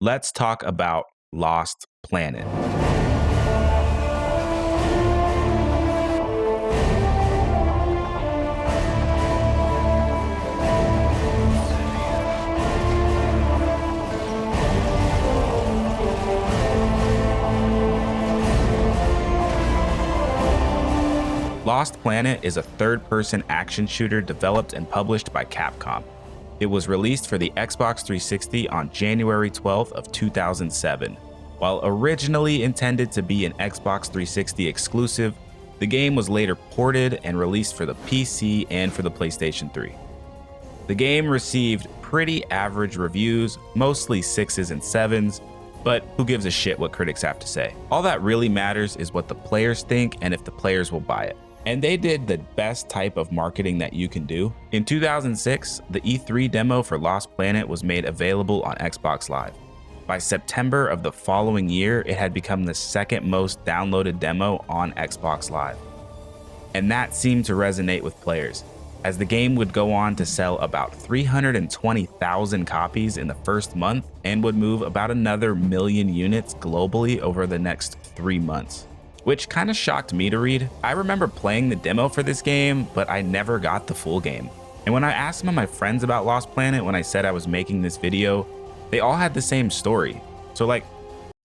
let's talk about Lost Planet. Lost Planet is a third-person action shooter developed and published by Capcom. It was released for the Xbox 360 on January 12th of 2007. While originally intended to be an Xbox 360 exclusive, the game was later ported and released for the PC and for the PlayStation 3. The game received pretty average reviews, mostly 6s and 7s, but who gives a shit what critics have to say? All that really matters is what the players think and if the players will buy it. And they did the best type of marketing that you can do. In 2006, the E3 demo for Lost Planet was made available on Xbox Live. By September of the following year, it had become the second most downloaded demo on Xbox Live. And that seemed to resonate with players, as the game would go on to sell about 320,000 copies in the first month and would move about another million units globally over the next 3 months. Which kind of shocked me to read. I remember playing the demo for this game, but I never got the full game. And when I asked some of my friends about Lost Planet when I said I was making this video, they all had the same story. So like,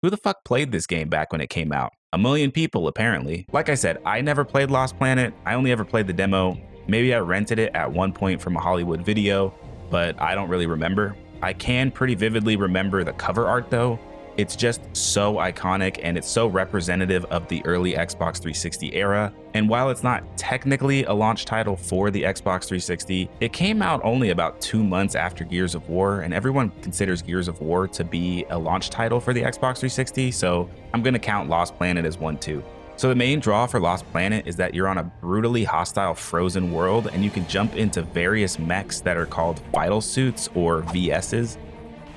who the fuck played this game back when it came out? A million people, apparently. Like I said, I never played Lost Planet. I only ever played the demo. Maybe I rented it at one point from a Hollywood video, but I don't really remember. I can pretty vividly remember the cover art though. It's just so iconic and it's so representative of the early Xbox 360 era. And while it's not technically a launch title for the Xbox 360, it came out only about 2 months after Gears of War, and everyone considers Gears of War to be a launch title for the Xbox 360, so I'm gonna count Lost Planet as one too. So the main draw for Lost Planet is that you're on a brutally hostile frozen world and you can jump into various mechs that are called vital suits or VSs.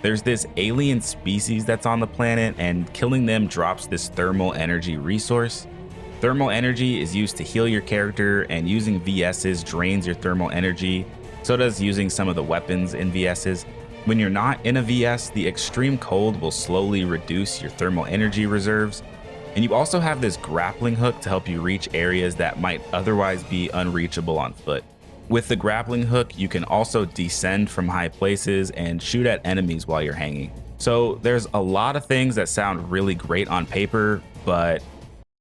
There's this alien species that's on the planet, and killing them drops this thermal energy resource. Thermal energy is used to heal your character, and using VSs drains your thermal energy. So does using some of the weapons in VSs. When you're not in a VS, the extreme cold will slowly reduce your thermal energy reserves. And you also have this grappling hook to help you reach areas that might otherwise be unreachable on foot. With the grappling hook, you can also descend from high places and shoot at enemies while you're hanging. So there's a lot of things that sound really great on paper, but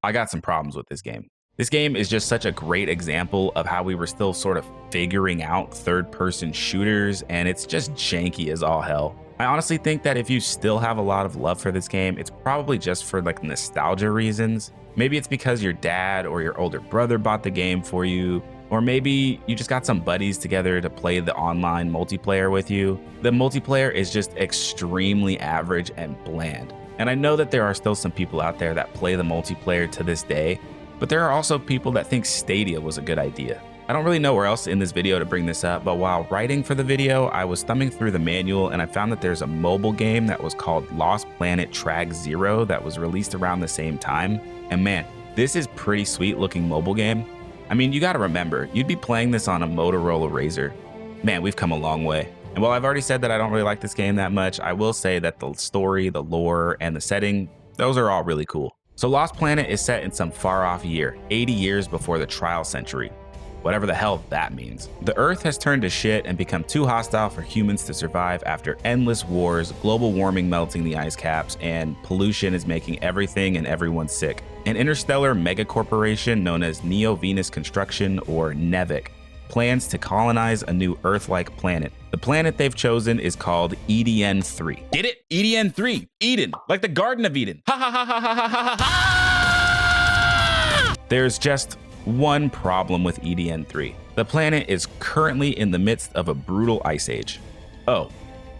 I got some problems with this game. This game is just such a great example of how we were still sort of figuring out third-person shooters, and it's just janky as all hell. I honestly think that if you still have a lot of love for this game, it's probably just for like nostalgia reasons. Maybe it's because your dad or your older brother bought the game for you, or maybe you just got some buddies together to play the online multiplayer with you. The multiplayer is just extremely average and bland. And I know that there are still some people out there that play the multiplayer to this day, but there are also people that think Stadia was a good idea. I don't really know where else in this video to bring this up, but while writing for the video, I was thumbing through the manual and I found that there's a mobile game that was called Lost Planet Track Zero that was released around the same time. And man, this is pretty sweet looking mobile game. I mean, you gotta remember, you'd be playing this on a Motorola Razr. Man, we've come a long way. And while I've already said that I don't really like this game that much, I will say that the story, the lore, and the setting, those are all really cool. So Lost Planet is set in some far off year, 80 years before the trial century. Whatever the hell that means. The Earth has turned to shit and become too hostile for humans to survive after endless wars, global warming melting the ice caps, and pollution is making everything and everyone sick. An interstellar megacorporation known as Neo-Venus Construction, or NEVIC, plans to colonize a new Earth-like planet. The planet they've chosen is called EDN-3. Get it? EDN-3, Eden, like the Garden of Eden. Ha ha ha ha ha ha ha ha! There's just one problem with EDN-3. The planet is currently in the midst of a brutal ice age. Oh,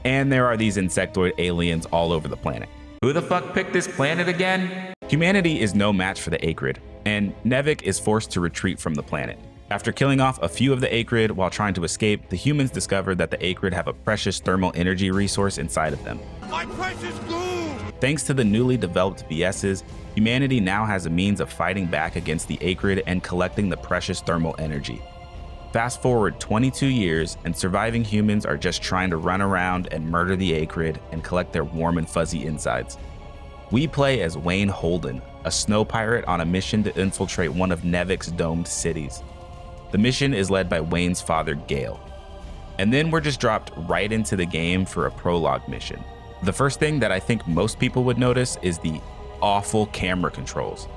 and there are these insectoid aliens all over the planet. Who the fuck picked this planet again? Humanity is no match for the Acrid, and NEVIC is forced to retreat from the planet. After killing off a few of the Acrid while trying to escape, the humans discovered that the Acrid have a precious thermal energy resource inside of them. My precious glue! Thanks to the newly developed VSs, humanity now has a means of fighting back against the Acrid and collecting the precious thermal energy. Fast forward 22 years, and surviving humans are just trying to run around and murder the acrid and collect their warm and fuzzy insides. We play as Wayne Holden, a snow pirate on a mission to infiltrate one of Nevik's domed cities. The mission is led by Wayne's father, Gale. And then we're just dropped right into the game for a prologue mission. The first thing that I think most people would notice is the awful camera controls.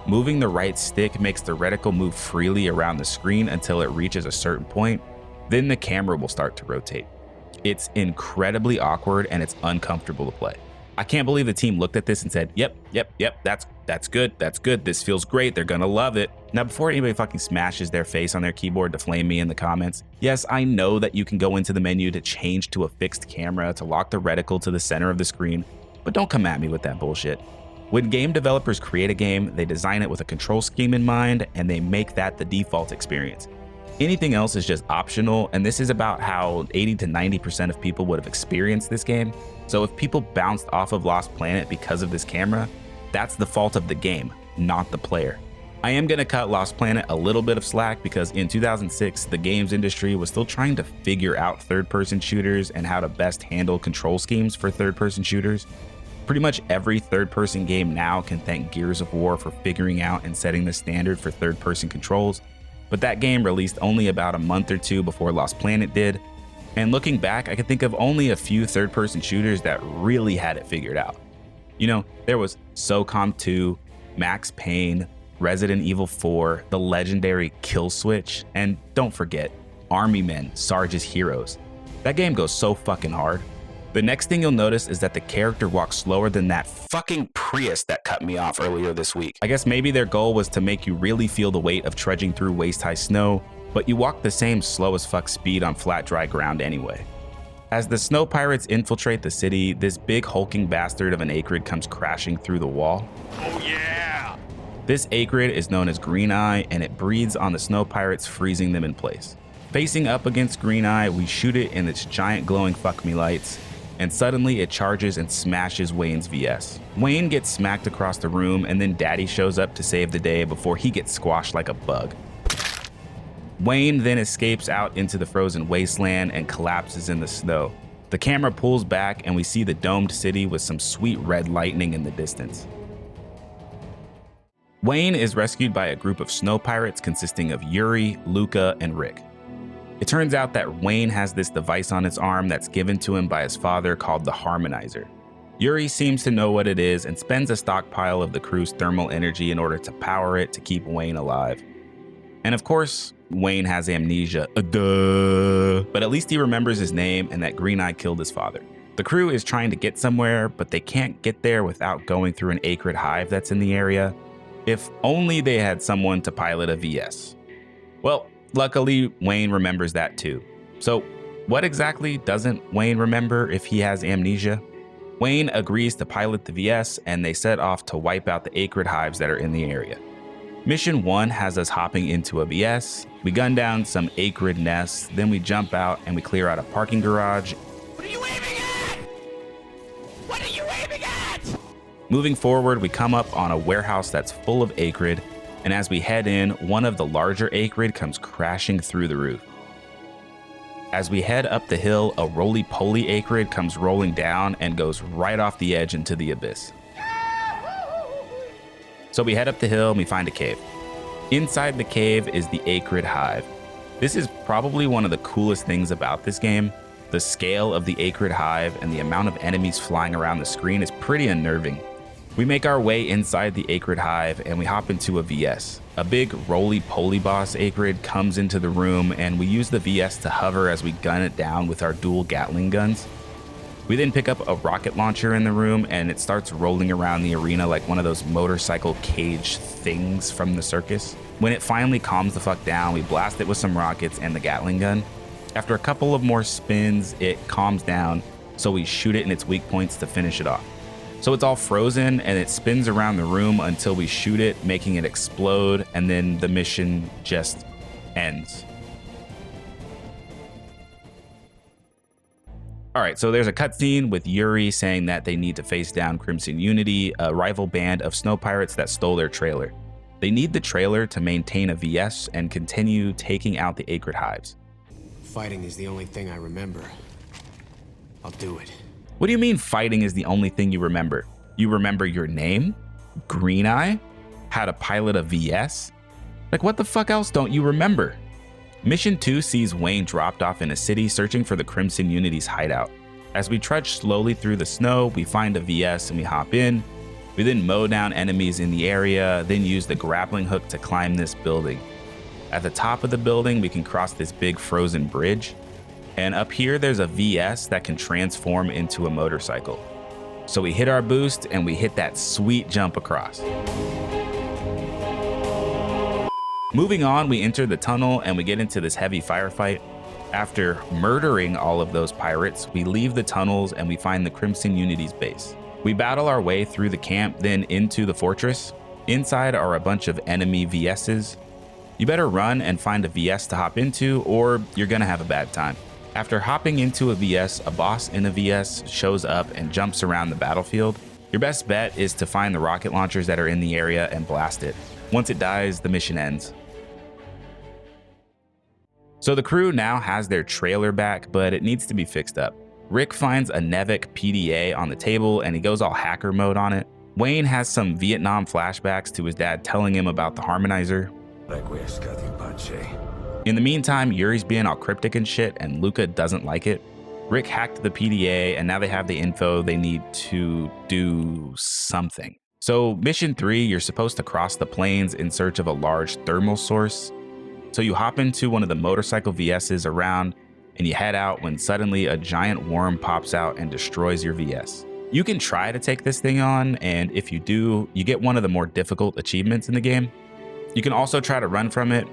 Moving the right stick makes the reticle move freely around the screen until it reaches a certain point, then the camera will start to rotate. It's incredibly awkward and it's uncomfortable to play. I can't believe the team looked at this and said, yep, that's good, this feels great, they're gonna love it. Now, before anybody fucking smashes their face on their keyboard to flame me in the comments, yes, I know that you can go into the menu to change to a fixed camera to lock the reticle to the center of the screen, but don't come at me with that bullshit. When game developers create a game, they design it with a control scheme in mind and they make that the default experience. Anything else is just optional, and this is about how 80 to 90% of people would have experienced this game. So if people bounced off of Lost Planet because of this camera, that's the fault of the game, not the player. I am gonna cut Lost Planet a little bit of slack because in 2006, the games industry was still trying to figure out third-person shooters and how to best handle control schemes for third-person shooters. Pretty much every third-person game now can thank Gears of War for figuring out and setting the standard for third-person controls, but that game released only about a month or two before Lost Planet did, and looking back, I can think of only a few third-person shooters that really had it figured out. You know, there was SOCOM 2, Max Payne, Resident Evil 4, the legendary Kill Switch, and don't forget, Army Men, Sarge's Heroes. That game goes so fucking hard. The next thing you'll notice is that the character walks slower than that fucking Prius that cut me off earlier this week. I guess maybe their goal was to make you really feel the weight of trudging through waist-high snow, but you walk the same slow as fuck speed on flat dry ground anyway. As the snow pirates infiltrate the city, this big hulking bastard of an acrid comes crashing through the wall. Oh yeah! This acrid is known as Green Eye, and it breathes on the snow pirates, freezing them in place. Facing up against Green Eye, we shoot it in its giant glowing fuck me lights, and suddenly it charges and smashes Wayne's VS. Wayne gets smacked across the room, and then Daddy shows up to save the day before he gets squashed like a bug. Wayne then escapes out into the frozen wasteland and collapses in the snow. The camera pulls back and we see the domed city with some sweet red lightning in the distance. Wayne is rescued by a group of snow pirates consisting of Yuri, Luca, and Rick. It turns out that Wayne has this device on his arm that's given to him by his father called the Harmonizer. Yuri seems to know what it is and spends a stockpile of the crew's thermal energy in order to power it to keep Wayne alive. And of course, Wayne has amnesia, duh. But at least he remembers his name and that Green Eye killed his father. The crew is trying to get somewhere, but they can't get there without going through an acrid hive that's in the area. If only they had someone to pilot a VS. Well, luckily, Wayne remembers that too. So what exactly doesn't Wayne remember if he has amnesia? Wayne agrees to pilot the VS and they set off to wipe out the acrid hives that are in the area. Mission 1 has us hopping into a VS, we gun down some acrid nests, then we jump out and we clear out a parking garage. What are you aiming at? What are you aiming at? Moving forward, we come up on a warehouse that's full of acrid, and as we head in, one of the larger acrid comes crashing through the roof. As we head up the hill, a roly-poly acrid comes rolling down and goes right off the edge into the abyss. So we head up the hill and we find a cave. Inside the cave is the acrid hive. This is probably one of the coolest things about this game. The scale of the acrid hive and the amount of enemies flying around the screen is pretty unnerving. We make our way inside the acrid hive and we hop into a VS. A big roly-poly boss acrid comes into the room and we use the VS to hover as we gun it down with our dual Gatling guns. We then pick up a rocket launcher in the room and it starts rolling around the arena like one of those motorcycle cage things from the circus. When it finally calms the fuck down, we blast it with some rockets and the Gatling gun. After a couple of more spins, it calms down, so we shoot it in its weak points to finish it off. So it's all frozen and it spins around the room until we shoot it, making it explode, and then the mission just ends. All right, so there's a cutscene with Yuri saying that they need to face down Crimson Unity, a rival band of snow pirates that stole their trailer. They need the trailer to maintain a VS and continue taking out the acrid hives. Fighting is the only thing I remember. I'll do it. What do you mean fighting is the only thing you remember? You remember your name? Green Eye? How to pilot a VS? Like, what the fuck else don't you remember? Mission 2 sees Wayne dropped off in a city searching for the Crimson Unity's hideout. As we trudge slowly through the snow, we find a VS and we hop in. We then mow down enemies in the area, then use the grappling hook to climb this building. At the top of the building, we can cross this big frozen bridge. And up here, there's a VS that can transform into a motorcycle. So we hit our boost and we hit that sweet jump across. Moving on, we enter the tunnel and we get into this heavy firefight. After murdering all of those pirates, we leave the tunnels and we find the Crimson Unity's base. We battle our way through the camp, then into the fortress. Inside are a bunch of enemy VS's. You better run and find a VS to hop into, or you're gonna have a bad time. After hopping into a VS, a boss in a VS shows up and jumps around the battlefield. Your best bet is to find the rocket launchers that are in the area and blast it. Once it dies, the mission ends. So the crew now has their trailer back, but it needs to be fixed up. Rick finds a Nevik PDA on the table and he goes all hacker mode on it. Wayne has some Vietnam flashbacks to his dad telling him about the harmonizer. In the meantime, Yuri's being all cryptic and shit and Luca doesn't like it. Rick hacked the PDA and now they have the info they need to do something. So mission 3, you're supposed to cross the plains in search of a large thermal source. So you hop into one of the motorcycle VS's around and you head out when suddenly a giant worm pops out and destroys your VS. You can try to take this thing on, and if you do, you get one of the more difficult achievements in the game. You can also try to run from it,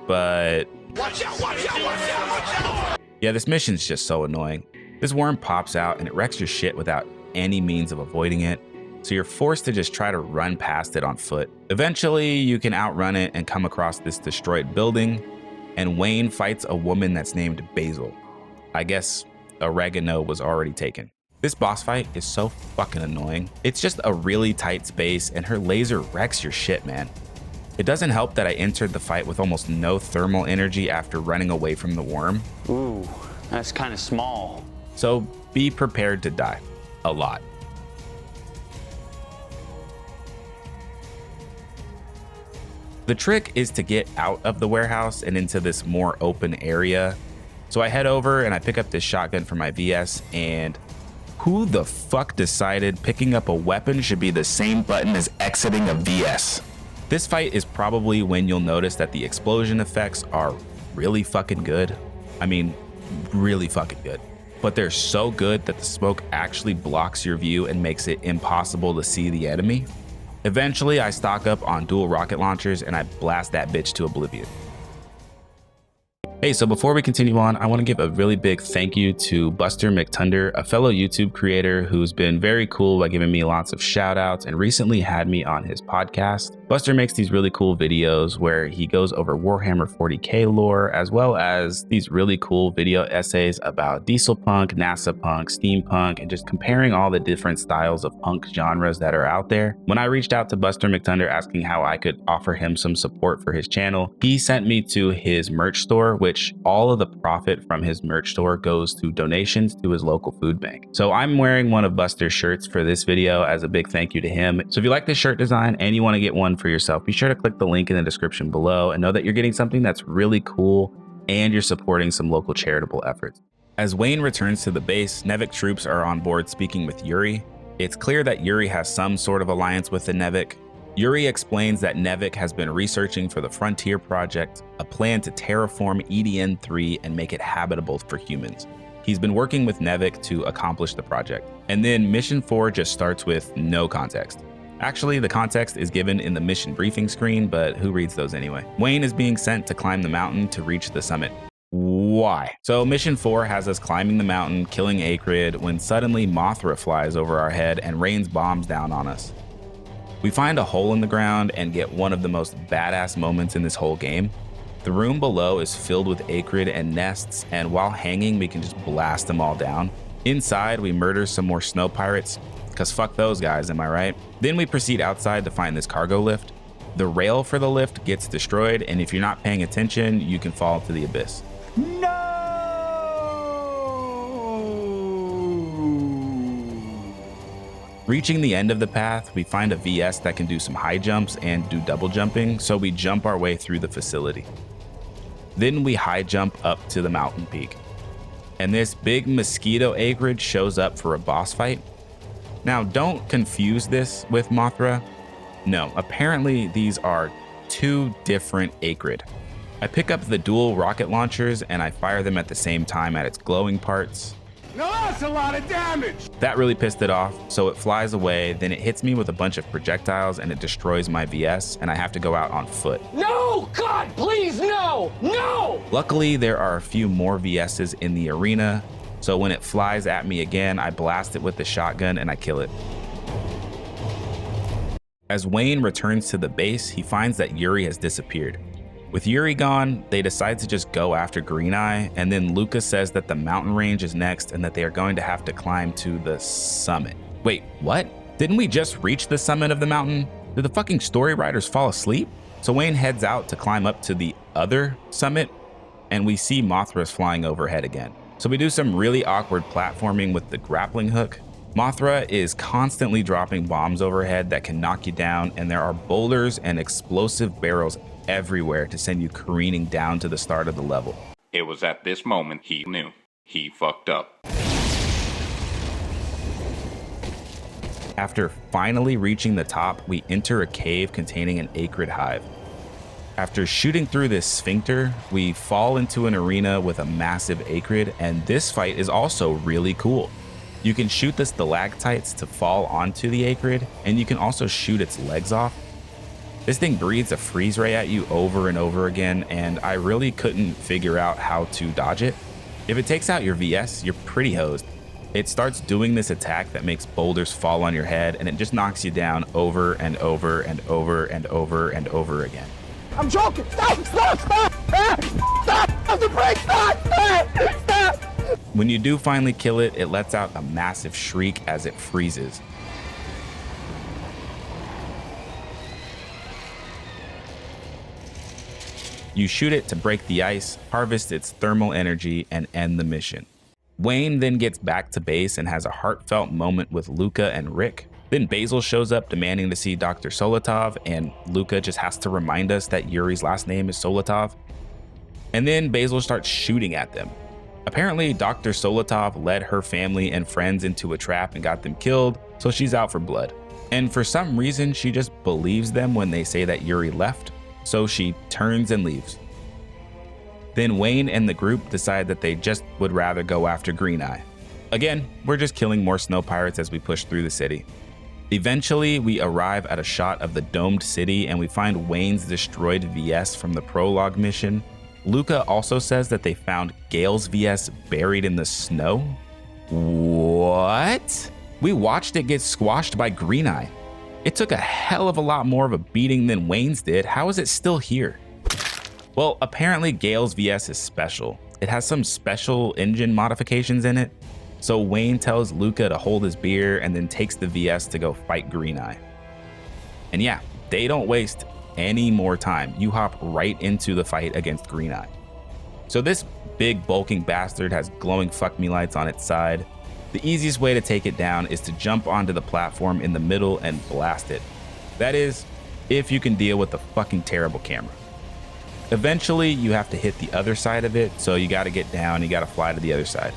but Watch out, watch out, watch out, watch out! yeah, this mission's just so annoying. This worm pops out and it wrecks your shit without any means of avoiding it, so you're forced to just try to run past it on foot. Eventually, you can outrun it and come across this destroyed building, and Wayne fights a woman that's named Basil. I guess oregano was already taken. This boss fight is so fucking annoying. It's just a really tight space and her laser wrecks your shit, man. It doesn't help that I entered the fight with almost no thermal energy after running away from the worm. Ooh, that's kind of small. So be prepared to die. A lot. The trick is to get out of the warehouse and into this more open area. So I head over and I pick up this shotgun for my VS, and who the fuck decided picking up a weapon should be the same button as exiting a VS? This fight is probably when you'll notice that the explosion effects are really fucking good. I mean, really fucking good. But they're so good that the smoke actually blocks your view and makes it impossible to see the enemy. Eventually, I stock up on dual rocket launchers and I blast that bitch to oblivion. Hey, so before we continue on, I want to give a really big thank you to Buster McTunder, a fellow YouTube creator who's been very cool by giving me lots of shout outs and recently had me on his podcast. Buster makes these really cool videos where he goes over Warhammer 40k lore, as well as these really cool video essays about diesel punk, NASA punk, steampunk, and just comparing all the different styles of punk genres that are out there. When I reached out to Buster McTunder asking how I could offer him some support for his channel, he sent me to his merch store, which all of the profit from his merch store goes to donations to his local food bank. So I'm wearing one of Buster's shirts for this video as a big thank you to him. So if you like this shirt design and you want to get one for yourself, be sure to click the link in the description below and know that you're getting something that's really cool and you're supporting some local charitable efforts. As Wayne returns to the base, Nevik troops are on board speaking with Yuri. It's clear that Yuri has some sort of alliance with the Nevik. Yuri explains that Nevik has been researching for the Frontier Project, a plan to terraform EDN-3 and make it habitable for humans. He's been working with Nevik to accomplish the project. And then mission 4 just starts with no context. Actually, the context is given in the mission briefing screen, but who reads those anyway? Wayne is being sent to climb the mountain to reach the summit. Why? So mission 4 has us climbing the mountain, killing Acrid, when suddenly Mothra flies over our head and rains bombs down on us. We find a hole in the ground and get one of the most badass moments in this whole game. The room below is filled with acrid and nests, and while hanging, we can just blast them all down. Inside, we murder some more snow pirates, cause fuck those guys, am I right? Then we proceed outside to find this cargo lift. The rail for the lift gets destroyed, and if you're not paying attention, you can fall into the abyss. Reaching the end of the path, we find a VS that can do some high jumps and do double jumping, so we jump our way through the facility. Then we high jump up to the mountain peak. And this big mosquito acrid shows up for a boss fight. Now, don't confuse this with Mothra. No, apparently these are two different acrid. I pick up the dual rocket launchers and I fire them at the same time at its glowing parts. Now that's a lot of damage! That really pissed it off, so it flies away, then it hits me with a bunch of projectiles and it destroys my VS, and I have to go out on foot. No! God, please, no! No! Luckily, there are a few more VS's in the arena, so when it flies at me again, I blast it with the shotgun and I kill it. As Wayne returns to the base, he finds that Yuri has disappeared. With Yuri gone, they decide to just go after Green Eye, and then Luca says that the mountain range is next and that they are going to have to climb to the summit. Wait, what? Didn't we just reach the summit of the mountain? Did the fucking story writers fall asleep? So Wayne heads out to climb up to the other summit, and we see Mothra's flying overhead again. So we do some really awkward platforming with the grappling hook. Mothra is constantly dropping bombs overhead that can knock you down, and there are boulders and explosive barrels everywhere to send you careening down to the start of the level. It was at this moment he knew. He fucked up. After finally reaching the top, we enter a cave containing an acrid hive. After shooting through this sphincter, we fall into an arena with a massive acrid, and this fight is also really cool. You can shoot the stalactites to fall onto the acrid, and you can also shoot its legs off. This thing breathes a freeze ray at you over and over again, and I really couldn't figure out how to dodge it. If it takes out your VS, you're pretty hosed. It starts doing this attack that makes boulders fall on your head, and it just knocks you down over and over and over and over and over again. I'm joking! Stop! Stop! Stop! Stop! Stop the brake! Stop! Stop! Stop! When you do finally kill it, it lets out a massive shriek as it freezes. You shoot it to break the ice, harvest its thermal energy, and end the mission. Wayne then gets back to base and has a heartfelt moment with Luca and Rick. Then Basil shows up demanding to see Dr. Solotov, and Luca just has to remind us that Yuri's last name is Solotov. And then Basil starts shooting at them. Apparently, Dr. Solotov led her family and friends into a trap and got them killed, so she's out for blood. And for some reason, she just believes them when they say that Yuri left, so she turns and leaves. Then Wayne and the group decide that they just would rather go after Green Eye. Again, we're just killing more snow pirates as we push through the city. Eventually, we arrive at a shot of the domed city and we find Wayne's destroyed VS from the Prologue mission. Luca also says that they found Gale's VS buried in the snow. What? We watched it get squashed by Green Eye. It took a hell of a lot more of a beating than Wayne's did. How is it still here? Well, apparently Gale's VS is special. It has some special engine modifications in it. So Wayne tells Luca to hold his beer and then takes the VS to go fight Green Eye. And yeah, they don't waste any more time. You hop right into the fight against Green Eye. So this big bulking bastard has glowing fuck me lights on its side. The easiest way to take it down is to jump onto the platform in the middle and blast it. That is, if you can deal with the fucking terrible camera. Eventually, you have to hit the other side of it, so you gotta get down, you gotta fly to the other side.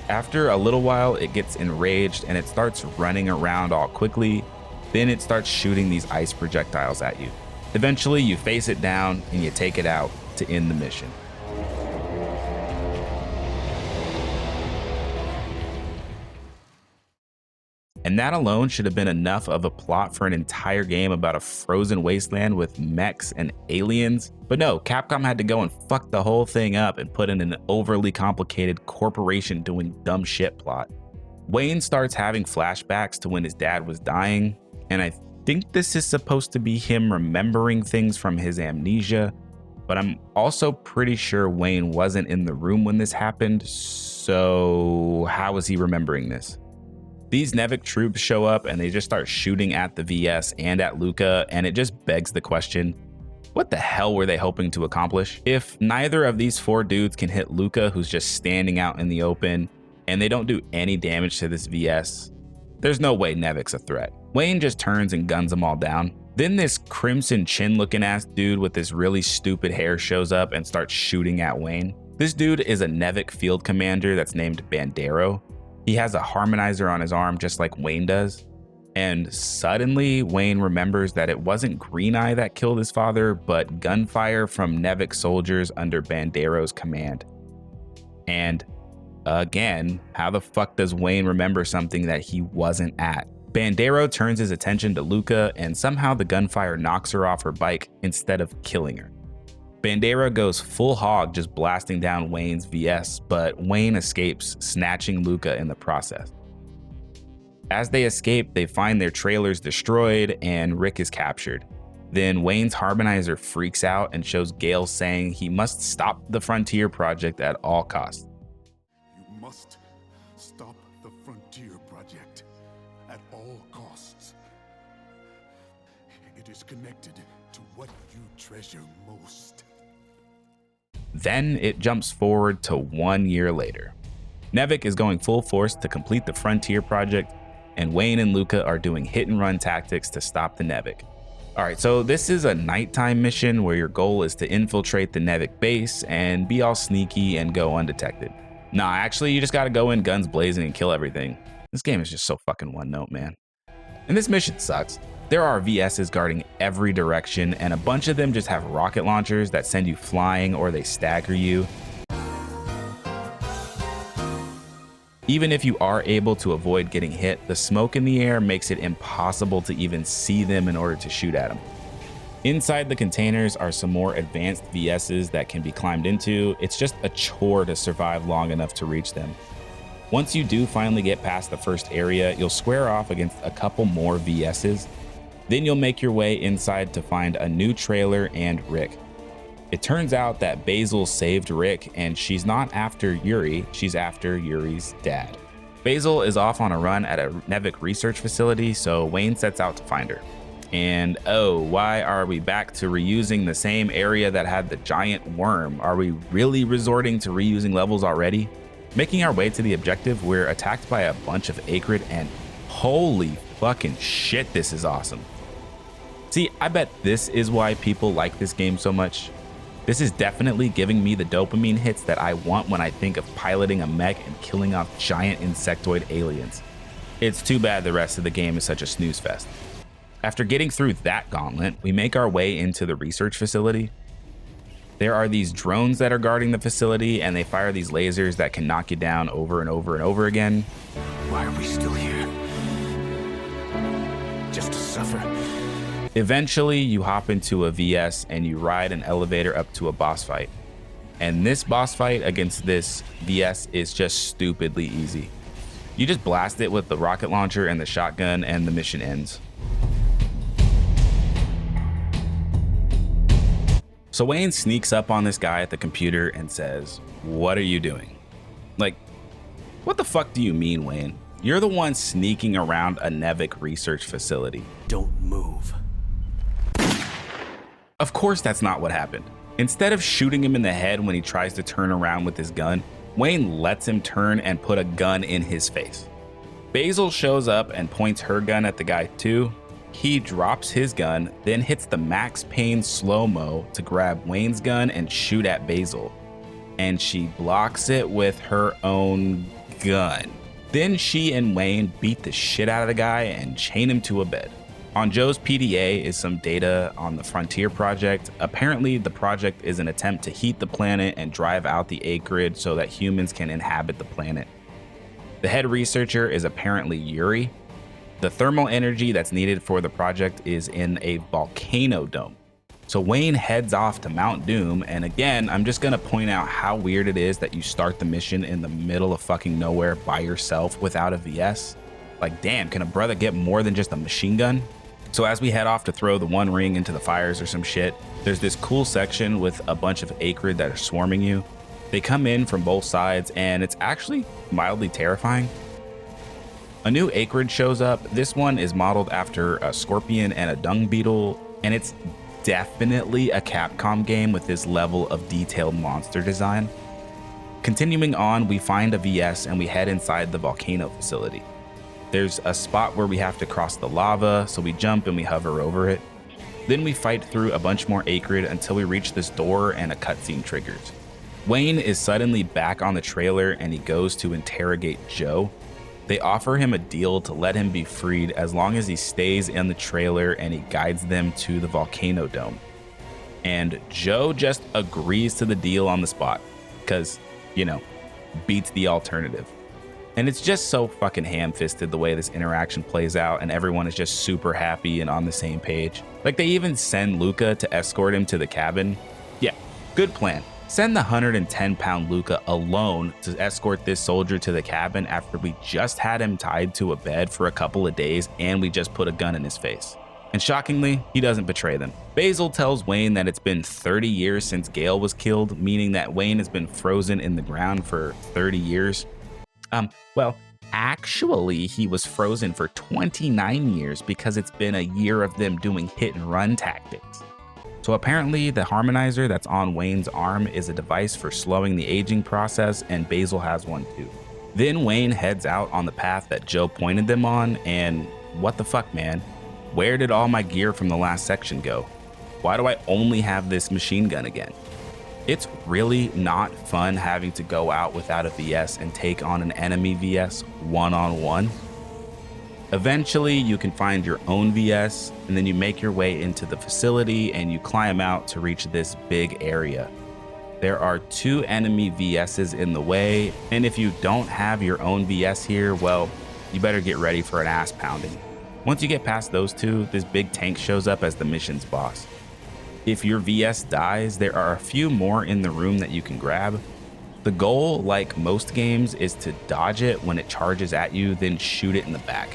After a little while, it gets enraged and it starts running around all quickly. Then it starts shooting these ice projectiles at you. Eventually, you face it down and you take it out to end the mission. And that alone should have been enough of a plot for an entire game about a frozen wasteland with mechs and aliens. But no, Capcom had to go and fuck the whole thing up and put in an overly complicated corporation doing dumb shit plot. Wayne starts having flashbacks to when his dad was dying, and I think this is supposed to be him remembering things from his amnesia, but I'm also pretty sure Wayne wasn't in the room when this happened, so how is he remembering this? These Nevik troops show up and they just start shooting at the VS and at Luca, and it just begs the question, what the hell were they hoping to accomplish? If neither of these 4 dudes can hit Luca, who's just standing out in the open, and they don't do any damage to this VS, there's no way Nevik's a threat. Wayne just turns and guns them all down. Then this crimson chin looking ass dude with this really stupid hair shows up and starts shooting at Wayne. This dude is a Nevik field commander that's named Bandero. He has a harmonizer on his arm just like Wayne does. And suddenly Wayne remembers that it wasn't Green Eye that killed his father, but gunfire from Nevik soldiers under Bandero's command. And again, how the fuck does Wayne remember something that he wasn't at? Bandero turns his attention to Luca, and somehow the gunfire knocks her off her bike instead of killing her. Bandera goes full hog, just blasting down Wayne's VS, but Wayne escapes, snatching Luca in the process. As they escape, they find their trailers destroyed and Rick is captured. Then Wayne's harmonizer freaks out and shows Gale saying he must stop the Frontier Project at all costs. You must stop the Frontier Project at all costs. It is connected to what you treasure most. Then it jumps forward to 1 year later. Nevik is going full force to complete the Frontier Project, and Wayne and Luca are doing hit and run tactics to stop the Nevik. Alright, so this is a nighttime mission where your goal is to infiltrate the Nevik base and be all sneaky and go undetected. Nah, actually you just gotta go in guns blazing and kill everything. This game is just so fucking one note, man. And this mission sucks. There are VSs guarding every direction, and a bunch of them just have rocket launchers that send you flying or they stagger you. Even if you are able to avoid getting hit, the smoke in the air makes it impossible to even see them in order to shoot at them. Inside the containers are some more advanced VSs that can be climbed into. It's just a chore to survive long enough to reach them. Once you do finally get past the first area, you'll square off against a couple more VSs. Then you'll make your way inside to find a new trailer and Rick. It turns out that Basil saved Rick, and she's not after Yuri, she's after Yuri's dad. Basil is off on a run at a Nevik research facility, so Wayne sets out to find her. And oh, why are we back to reusing the same area that had the giant worm? Are we really resorting to reusing levels already? Making our way to the objective, we're attacked by a bunch of acrid, and holy fucking shit, this is awesome. See, I bet this is why people like this game so much. This is definitely giving me the dopamine hits that I want when I think of piloting a mech and killing off giant insectoid aliens. It's too bad the rest of the game is such a snooze fest. After getting through that gauntlet, we make our way into the research facility. There are these drones that are guarding the facility, and they fire these lasers that can knock you down over and over and over again. Why are we still here? Just to suffer? Eventually, you hop into a VS and you ride an elevator up to a boss fight. And this boss fight against this VS is just stupidly easy. You just blast it with the rocket launcher and the shotgun, and the mission ends. So Wayne sneaks up on this guy at the computer and says, "What are you doing?" Like, what the fuck do you mean, Wayne? You're the one sneaking around a Nevik research facility. Don't move. Of course that's not what happened. Instead of shooting him in the head when he tries to turn around with his gun, Wayne lets him turn and put a gun in his face. Basil shows up and points her gun at the guy too. He drops his gun, then hits the Max Payne slow-mo to grab Wayne's gun and shoot at Basil. And she blocks it with her own gun. Then she and Wayne beat the shit out of the guy and chain him to a bed. On Joe's PDA is some data on the Frontier Project. Apparently, the project is an attempt to heat the planet and drive out the acrid so that humans can inhabit the planet. The head researcher is apparently Yuri. The thermal energy that's needed for the project is in a volcano dome. So Wayne heads off to Mount Doom, and again, I'm just gonna point out how weird it is that you start the mission in the middle of fucking nowhere by yourself without a VS. Like, damn, can a brother get more than just a machine gun? So as we head off to throw the one ring into the fires or some shit, there's this cool section with a bunch of acrid that are swarming you. They come in from both sides, and it's actually mildly terrifying. A new acrid shows up. This one is modeled after a scorpion and a dung beetle, and it's definitely a Capcom game with this level of detailed monster design. Continuing on, we find a VS and we head inside the volcano facility. There's a spot where we have to cross the lava, so we jump and we hover over it. Then we fight through a bunch more acrid until we reach this door and a cutscene triggers. Wayne is suddenly back on the trailer and he goes to interrogate Joe. They offer him a deal to let him be freed as long as he stays in the trailer and he guides them to the volcano dome. And Joe just agrees to the deal on the spot because, you know, beats the alternative. And it's just so fucking ham-fisted the way this interaction plays out, and everyone is just super happy and on the same page. Like, they even send Luca to escort him to the cabin. Yeah, good plan. Send the 110-pound Luca alone to escort this soldier to the cabin after we just had him tied to a bed for a couple of days and we just put a gun in his face. And shockingly, he doesn't betray them. Basil tells Wayne that it's been 30 years since Gale was killed, meaning that Wayne has been frozen in the ground for 30 years. Well, actually, he was frozen for 29 years because it's been a year of them doing hit and run tactics. So apparently the harmonizer that's on Wayne's arm is a device for slowing the aging process, and Basil has one too. Then Wayne heads out on the path that Joe pointed them on, and what the fuck, man? Where did all my gear from the last section go? Why do I only have this machine gun again? It's really not fun having to go out without a VS and take on an enemy VS one-on-one. Eventually, you can find your own VS, and then you make your way into the facility and you climb out to reach this big area. There are 2 enemy VSs in the way, and if you don't have your own VS here, well, you better get ready for an ass pounding. Once you get past those 2, this big tank shows up as the mission's boss. If your VS dies, there are a few more in the room that you can grab. The goal, like most games, is to dodge it when it charges at you, then shoot it in the back.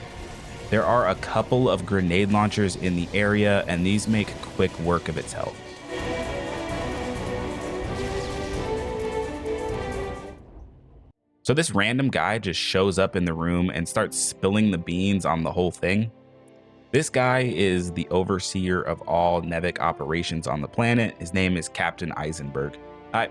There are a couple of grenade launchers in the area, and these make quick work of its health. So this random guy just shows up in the room and starts spilling the beans on the whole thing. This guy is the overseer of all Nevik operations on the planet. His name is Captain Eisenberg. I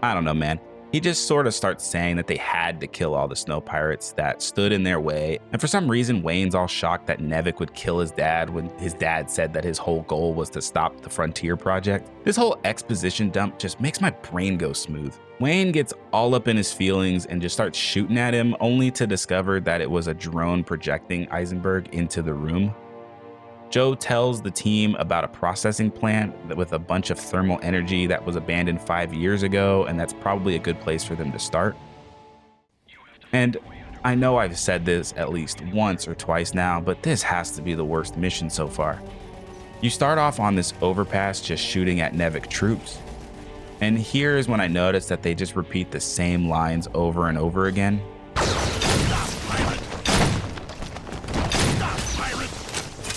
don't know, man. He just sort of starts saying that they had to kill all the snow pirates that stood in their way. And for some reason, Wayne's all shocked that Nevik would kill his dad when his dad said that his whole goal was to stop the Frontier Project. This whole exposition dump just makes my brain go smooth. Wayne gets all up in his feelings and just starts shooting at him, only to discover that it was a drone projecting Eisenberg into the room. Joe tells the team about a processing plant with a bunch of thermal energy that was abandoned 5 years ago, and that's probably a good place for them to start. And I know I've said this at least once or twice now, but this has to be the worst mission so far. You start off on this overpass just shooting at Nevik troops. And here's when I noticed that they just repeat the same lines over and over again.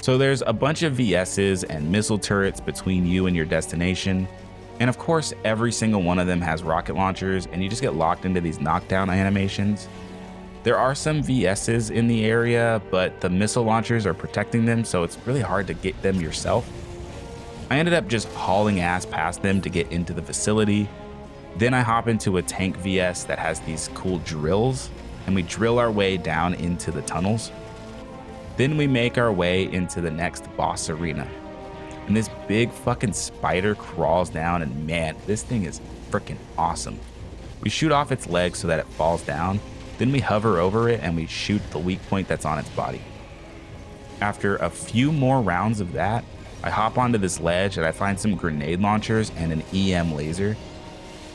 So there's a bunch of VSs and missile turrets between you and your destination. And of course, every single one of them has rocket launchers, and you just get locked into these knockdown animations. There are some VSs in the area, but the missile launchers are protecting them, so it's really hard to get them yourself. I ended up just hauling ass past them to get into the facility. Then I hop into a tank VS that has these cool drills, and we drill our way down into the tunnels. Then we make our way into the next boss arena. And this big fucking spider crawls down, and man, this thing is freaking awesome. We shoot off its legs so that it falls down. Then we hover over it and we shoot the weak point that's on its body. After a few more rounds of that, I hop onto this ledge and I find some grenade launchers and an EM laser.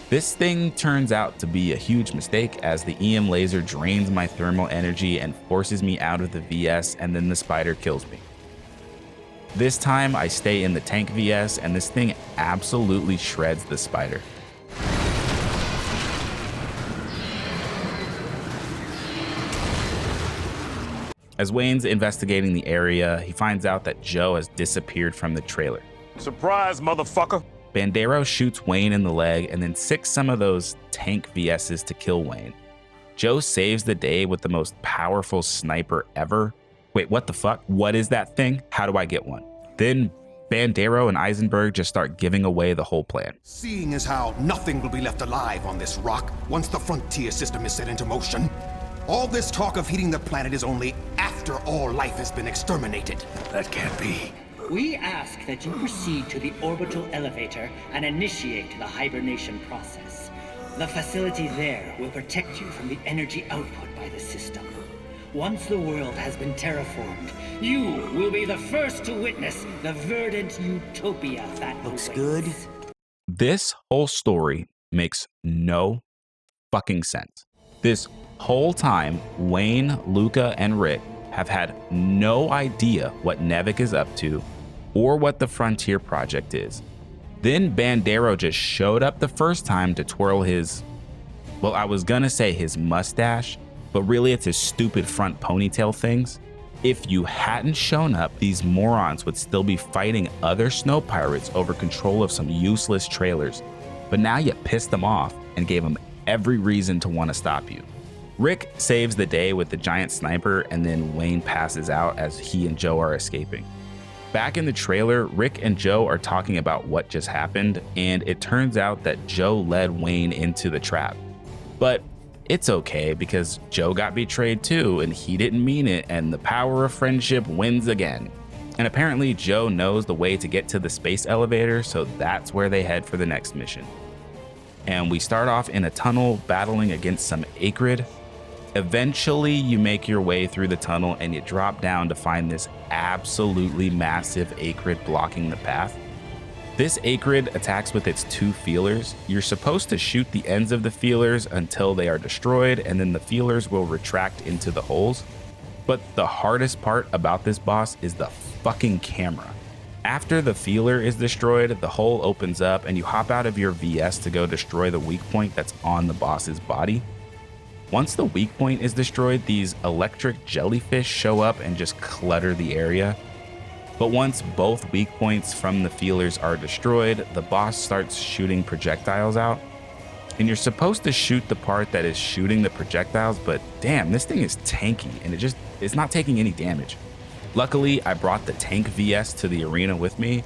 This thing turns out to be a huge mistake, as the EM laser drains my thermal energy and forces me out of the VS, and then the spider kills me. This time I stay in the tank VS, and this thing absolutely shreds the spider. As Wayne's investigating the area, he finds out that Joe has disappeared from the trailer. Surprise, motherfucker! Bandero shoots Wayne in the leg and then sicks some of those tank VSs to kill Wayne. Joe saves the day with the most powerful sniper ever. Wait, what the fuck? What is that thing? How do I get one? Then Bandero and Eisenberg just start giving away the whole plan. Seeing as how nothing will be left alive on this rock once the frontier system is set into motion, all this talk of heating the planet is only after all life has been exterminated. That can't be. We ask that you proceed to the orbital elevator and initiate the hibernation process. The facility there will protect you from the energy output by the system. Once the world has been terraformed, you will be the first to witness the verdant utopia that Looks awaits. good. This whole story makes no fucking sense. This whole time, Wayne, Luca, and Rick have had no idea what Nevik is up to or what the Frontier Project is. Then Bandero just showed up the first time to twirl his, well, I was gonna say his mustache, but really it's his stupid front ponytail things. If you hadn't shown up, these morons would still be fighting other snow pirates over control of some useless trailers. But now you pissed them off and gave them every reason to want to stop you. Rick saves the day with the giant sniper, and then Wayne passes out as he and Joe are escaping. Back in the trailer, Rick and Joe are talking about what just happened, and it turns out that Joe led Wayne into the trap. But it's okay because Joe got betrayed too, and he didn't mean it, and the power of friendship wins again. And apparently Joe knows the way to get to the space elevator, so that's where they head for the next mission. And we start off in a tunnel battling against some acrid. Eventually you make your way through the tunnel and you drop down to find this absolutely massive acrid blocking the path. This acrid attacks with its 2 feelers. You're supposed to shoot the ends of the feelers until they are destroyed, and then the feelers will retract into the holes. But the hardest part about this boss is the fucking camera. After the feeler is destroyed, the hole opens up and you hop out of your VS to go destroy the weak point that's on the boss's body. Once the weak point is destroyed, these electric jellyfish show up and just clutter the area. But once both weak points from the feelers are destroyed, the boss starts shooting projectiles out. And you're supposed to shoot the part that is shooting the projectiles, but damn, this thing is tanky and it's not taking any damage. Luckily, I brought the tank VS to the arena with me.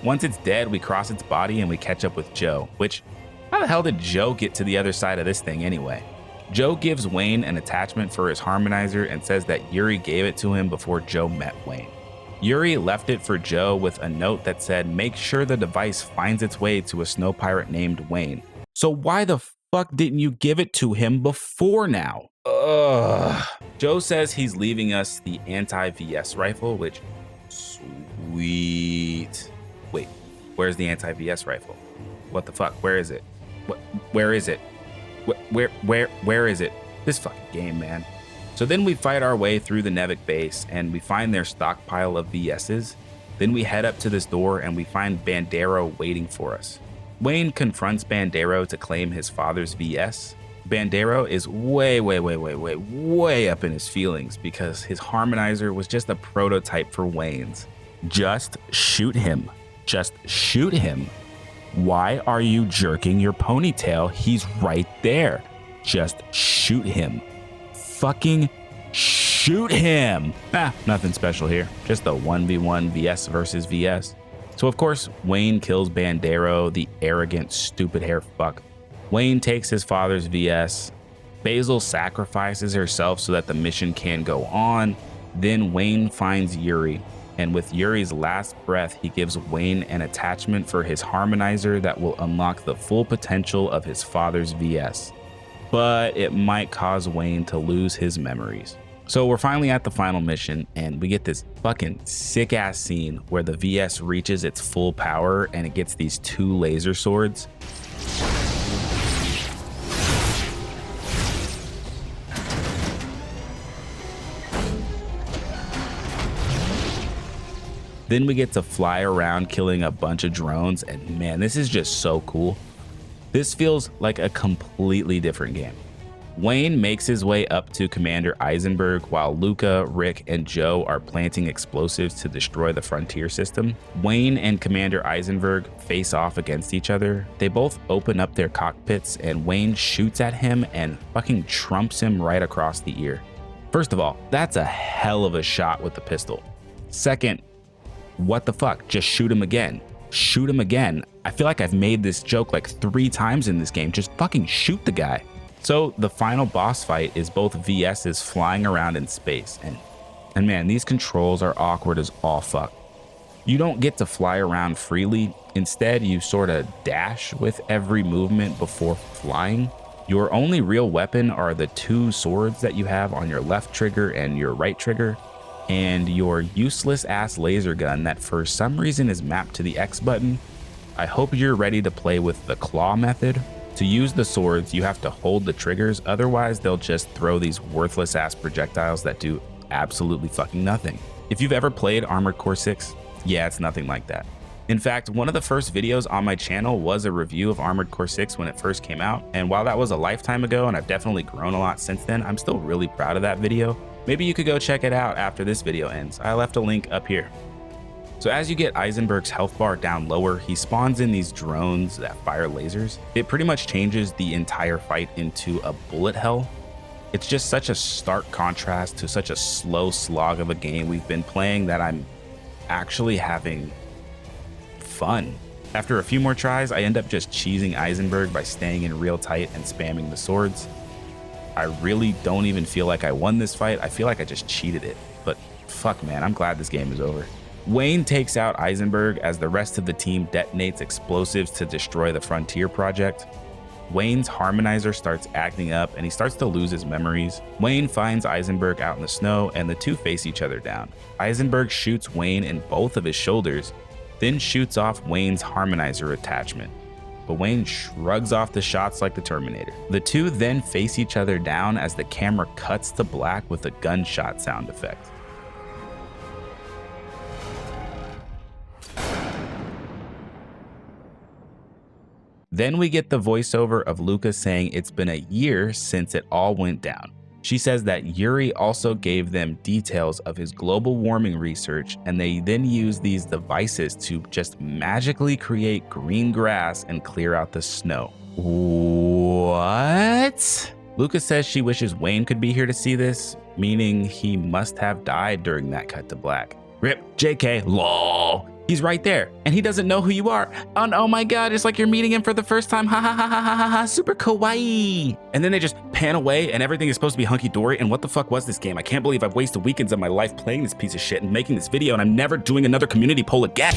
Once it's dead, we cross its body and we catch up with Joe, which, how the hell did Joe get to the other side of this thing anyway? Joe gives Wayne an attachment for his harmonizer and says that Yuri gave it to him before Joe met Wayne. Yuri left it for Joe with a note that said, make sure the device finds its way to a snow pirate named Wayne. So why the fuck didn't you give it to him before now? Ugh. Joe says he's leaving us the anti-VS rifle, which, sweet. Wait, where's the anti-VS rifle? What the fuck? Where is it? Where is it? Where is it? This fucking game, man. So then we fight our way through the Nevik base and we find their stockpile of VS's. Then we head up to this door and we find Bandero waiting for us. Wayne confronts Bandero to claim his father's VS. Bandero is way up in his feelings because his harmonizer was just a prototype for Wayne's. Just shoot him. Just shoot him. Why are you jerking your ponytail? He's right there. Just shoot him. Fucking shoot him. Nothing special here. Just a 1v1 VS versus VS. So of course, Wayne kills Bandero, the arrogant, stupid hair fuck. Wayne takes his father's VS. Basil sacrifices herself so that the mission can go on. Then Wayne finds Yuri. And with Yuri's last breath, he gives Wayne an attachment for his harmonizer that will unlock the full potential of his father's VS. But it might cause Wayne to lose his memories. So we're finally at the final mission and we get this fucking sick ass scene where the VS reaches its full power and it gets these 2 laser swords. Then we get to fly around killing a bunch of drones, and man, this is just so cool. This feels like a completely different game. Wayne makes his way up to Commander Eisenberg while Luca, Rick, and Joe are planting explosives to destroy the Frontier system. Wayne and Commander Eisenberg face off against each other. They both open up their cockpits and Wayne shoots at him and fucking trumps him right across the ear. First of all, that's a hell of a shot with the pistol. Second, what the fuck? Just shoot him again. Shoot him again. I feel like I've made this joke like 3 times in this game. Just fucking shoot the guy. So the final boss fight is both VS's flying around in space, and man, these controls are awkward as all fuck. You don't get to fly around freely. Instead, you sort of dash with every movement before flying. Your only real weapon are the 2 swords that you have on your left trigger and your right trigger, and your useless ass laser gun that for some reason is mapped to the X button. I hope you're ready to play with the claw method. To use the swords, you have to hold the triggers, otherwise they'll just throw these worthless ass projectiles that do absolutely fucking nothing. If you've ever played Armored Core 6, yeah, it's nothing like that. In fact, one of the first videos on my channel was a review of Armored Core 6 when it first came out, and while that was a lifetime ago and I've definitely grown a lot since then, I'm still really proud of that video. Maybe you could go check it out after this video ends. I left a link up here. So as you get Eisenberg's health bar down lower, he spawns in these drones that fire lasers. It pretty much changes the entire fight into a bullet hell. It's just such a stark contrast to such a slow slog of a game we've been playing that I'm actually having fun. After a few more tries, I end up just cheesing Eisenberg by staying in real tight and spamming the swords. I really don't even feel like I won this fight. I feel like I just cheated it, but fuck man, I'm glad this game is over. Wayne takes out Eisenberg as the rest of the team detonates explosives to destroy the Frontier project. Wayne's harmonizer starts acting up and he starts to lose his memories. Wayne finds Eisenberg out in the snow and the two face each other down. Eisenberg shoots Wayne in both of his shoulders, then shoots off Wayne's harmonizer attachment. But Wayne shrugs off the shots like the Terminator. The two then face each other down as the camera cuts to black with a gunshot sound effect. Then we get the voiceover of Luca saying it's been a year since it all went down. She says that Yuri also gave them details of his global warming research, and they then used these devices to just magically create green grass and clear out the snow. What? Luca says she wishes Wayne could be here to see this, meaning he must have died during that cut to black. Rip, JK, lol. He's right there, and he doesn't know who you are. And oh my god, it's like you're meeting him for the first time. Ha ha ha ha ha ha, super kawaii. And then they just pan away, and everything is supposed to be hunky-dory. And what the fuck was this game? I can't believe I've wasted weekends of my life playing this piece of shit and making this video, and I'm never doing another community poll again.